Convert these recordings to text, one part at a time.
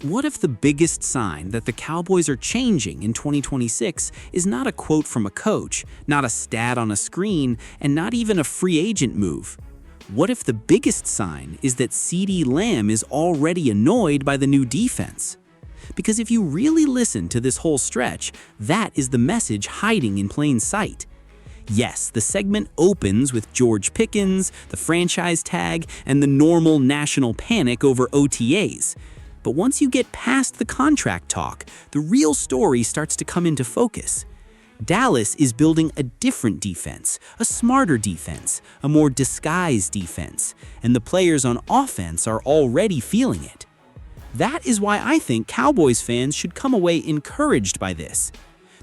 What if the biggest sign that the Cowboys are changing in 2026 is not a quote from a coach, not a stat on a screen, and not even a free agent move? What if the biggest sign is that CeeDee Lamb is already annoyed by the new defense? Because if you really listen to this whole stretch, that is the message hiding in plain sight. Yes, the segment opens with George Pickens, the franchise tag, and the normal national panic over OTAs. But once you get past the contract talk, the real story starts to come into focus. Dallas is building a different defense, a smarter defense, a more disguised defense, and the players on offense are already feeling it. That is why I think Cowboys fans should come away encouraged by this.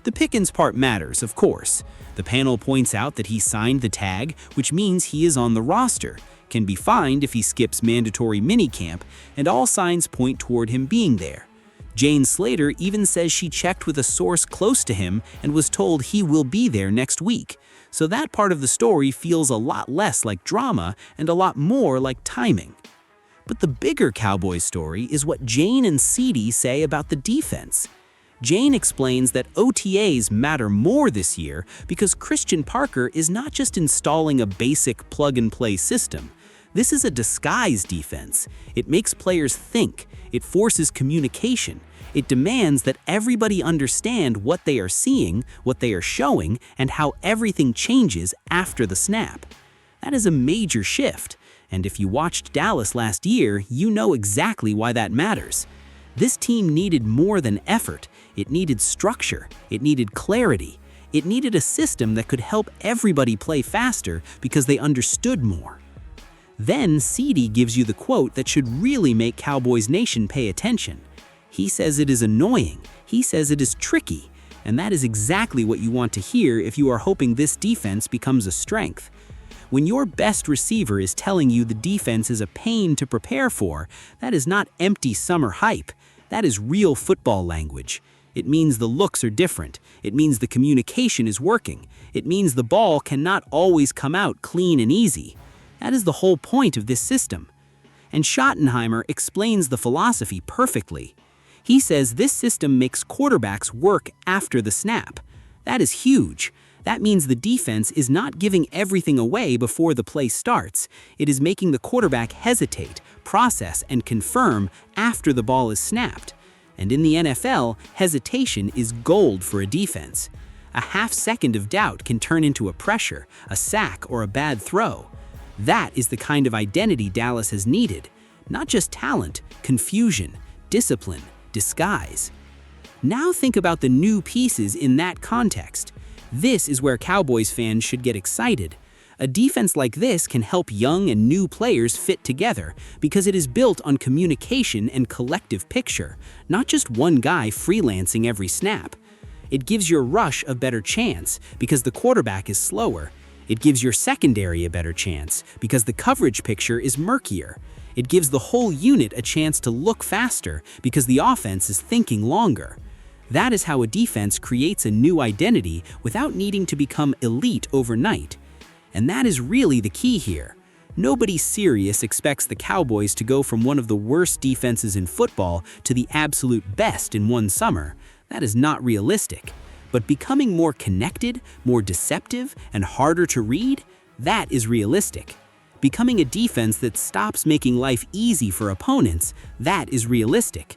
The Pickens part matters, of course. The panel points out that he signed the tag, which means he is on the roster, can be fined if he skips mandatory minicamp, and all signs point toward him being there. Jane Slater even says she checked with a source close to him and was told he will be there next week. So that part of the story feels a lot less like drama and a lot more like timing. But the bigger Cowboys story is what Jane and CeeDee say about the defense. Jane explains that OTAs matter more this year because Christian Parker is not just installing a basic plug-and-play system. This is a disguised defense. It makes players think. It forces communication. It demands that everybody understand what they are seeing, what they are showing, and how everything changes after the snap. That is a major shift. And if you watched Dallas last year, you know exactly why that matters. This team needed more than effort. It needed structure. It needed clarity. It needed a system that could help everybody play faster because they understood more. Then CeeDee gives you the quote that should really make Cowboys Nation pay attention. He says it is annoying. He says it is tricky. And that is exactly what you want to hear if you are hoping this defense becomes a strength. When your best receiver is telling you the defense is a pain to prepare for, that is not empty summer hype. That is real football language. It means the looks are different. It means the communication is working. It means the ball cannot always come out clean and easy. That is the whole point of this system. And Schottenheimer explains the philosophy perfectly. He says this system makes quarterbacks work after the snap. That is huge. That means the defense is not giving everything away before the play starts. It is making the quarterback hesitate, process, and confirm after the ball is snapped. And in the NFL, hesitation is gold for a defense. A half second of doubt can turn into a pressure, a sack, or a bad throw. That is the kind of identity Dallas has needed. Not just talent, confusion, discipline, disguise. Now think about the new pieces in that context. This is where Cowboys fans should get excited. A defense like this can help young and new players fit together because it is built on communication and collective picture, not just one guy freelancing every snap. It gives your rush a better chance because the quarterback is slower. It gives your secondary a better chance because the coverage picture is murkier. It gives the whole unit a chance to look faster because the offense is thinking longer. That is how a defense creates a new identity without needing to become elite overnight. And that is really the key here. Nobody serious expects the Cowboys to go from one of the worst defenses in football to the absolute best in one summer. That is not realistic. But becoming more connected, more deceptive, and harder to read, that is realistic. Becoming a defense that stops making life easy for opponents, that is realistic.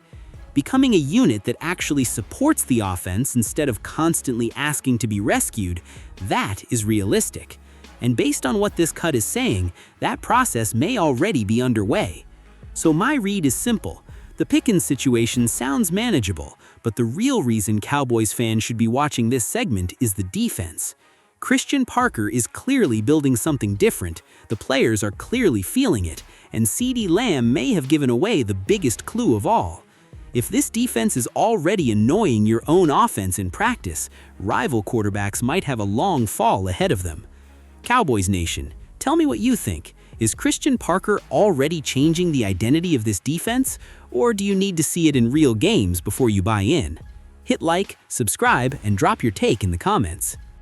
Becoming a unit that actually supports the offense instead of constantly asking to be rescued, that is realistic. And based on what this cut is saying, that process may already be underway. So my read is simple. The Pickens situation sounds manageable, but the real reason Cowboys fans should be watching this segment is the defense. Christian Parker is clearly building something different, the players are clearly feeling it, and CeeDee Lamb may have given away the biggest clue of all. If this defense is already annoying your own offense in practice, rival quarterbacks might have a long fall ahead of them. Cowboys Nation, tell me what you think. Is Christian Parker already changing the identity of this defense, or do you need to see it in real games before you buy in? Hit like, subscribe, and drop your take in the comments.